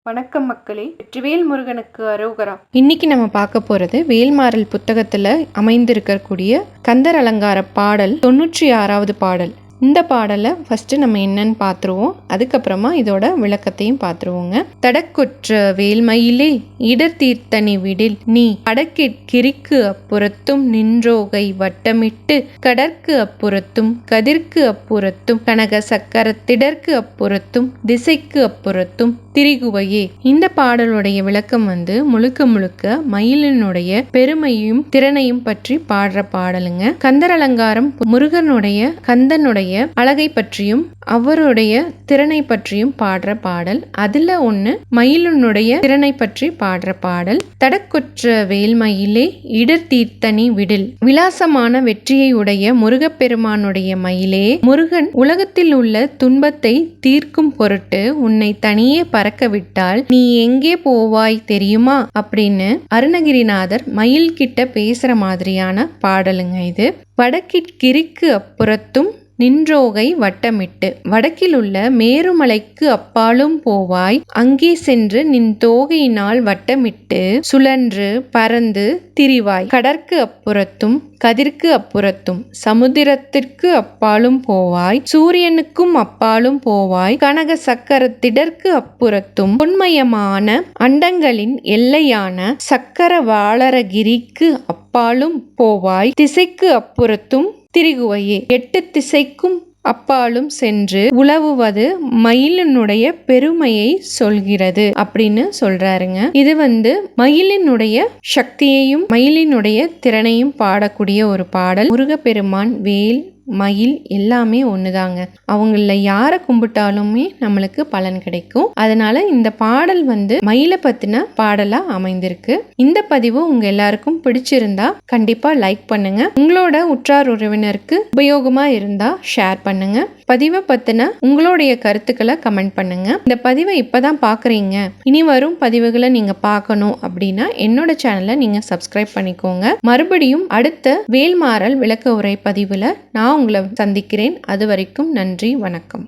வணக்கம் மக்களே, வெற்றிவேல் முருகனுக்கு அரோகரா. இன்னைக்கு நம்ம பார்க்க போறது வேல்மாறல் புத்தகத்துல அமைந்திருக்கக்கூடிய கந்தர் அலங்கார பாடல் 96வது பாடல். இந்த பாடலை ஃபஸ்ட்டு நம்ம என்னன்னு பார்த்துருவோம். அதுக்கப்புறமா இதோட விளக்கத்தையும் பார்த்துருவோங்க. தடக்குற்ற வேல்மயிலே இடர் தீர்த்தனி விடில் நீ அடக்கிற்கு அப்புறத்தும் நின்றோகை வட்டமிட்டு கடற்கு அப்புறத்தும் கதிர்க்கு அப்புறத்தும் கனக சக்கரத்திடற்கு அப்புறத்தும் திசைக்கு அப்புறத்தும் திரிகுவையே. இந்த பாடலுடைய விளக்கம் முழுக்க முழுக்க மயிலினுடைய பெருமையும் திறனையும் பற்றி பாடுற பாடலுங்க. கந்தர் அலங்காரம் முருகனுடைய கந்தனுடைய அழகை பற்றியும் அவருடைய திறனை பற்றியும் பாடுற பாடல். அதுல ஒண்ணு மயிலினுடைய திறனை பற்றி பாடுற பாடல். தடக்குற்ற வேல்மயிலே இடர் தீர்த்தனி விடில். விலாசமான வெற்றியை உடைய முருகப்பெருமானுடைய மயிலே, முருகன் உலகத்தில் உள்ள துன்பத்தை தீர்க்கும் பொருட்டு உன்னை தனியே பறக்க விட்டால் நீ எங்கே போவாய் தெரியுமா அப்படின்னு அருணகிரிநாதர் மயில் கிட்ட பேசுற மாதிரியான பாடலுங்க இது. வடக்கிற்கு அப்புறத்தும் நின்றோகை வட்டமிட்டு. வடக்கில் உள்ள மேருமலைக்கு அப்பாலும் போவாய், அங்கே சென்று நின் தோகையினால் வட்டமிட்டு சுழன்று பறந்து திரிவாய். கடற்கு அப்புறத்தும் கதிர்க்கு அப்புறத்தும் சமுத்திரத்திற்கு அப்பாலும் போவாய், சூரியனுக்கும் அப்பாலும் போவாய், கனக சக்கரத்திடற்கு அப்புறத்தும் பொன்மயமான அண்டங்களின் எல்லையான சக்கர வாளரகிரிக்கு அப்பாலும் போவாய், திசைக்கு அப்புறத்தும் திரிகுவையே. 8 திசைக்கும் அப்பாலும் சென்று உலவுவது மயிலினுடைய பெருமையை சொல்கிறது அப்படின்னு சொல்றாருங்க. இது மயிலினுடைய சக்தியையும் மயிலினுடைய திறனையும் பாடக்கூடிய ஒரு பாடல். முருகப்பெருமான் வேல் மயில் எல்லாமே ஒண்ணுதாங்க. அவங்கள யாரை கும்பிட்டாலுமே நம்மளுக்கு பலன் கிடைக்கும். அதனால இந்த பாடல் மயிலை பத்தின பாடலா அமைந்திருக்கு. இந்த பதிவு உங்க எல்லாருக்கும் பிடிச்சிருந்தா கண்டிப்பா லைக் பண்ணுங்க. உங்களோட உற்றார் உறவினருக்கு உபயோகமா இருந்தா ஷேர் பண்ணுங்க. பதிவை பத்தின உங்களுடைய கருத்துக்களை கமெண்ட் பண்ணுங்க. இந்த பதிவை இப்பதான் பாக்குறீங்க, இனி வரும் பதிவுகளை நீங்க பார்க்கணும் அப்படின்னா என்னோட சேனலை நீங்க சப்ஸ்கிரைப் பண்ணிக்கோங்க. மறுபடியும் அடுத்த வேல்மாறல் விளக்க உரை பதிவுல நான் உங்களை சந்திக்கிறேன். அது வரைக்கும் நன்றி, வணக்கம்.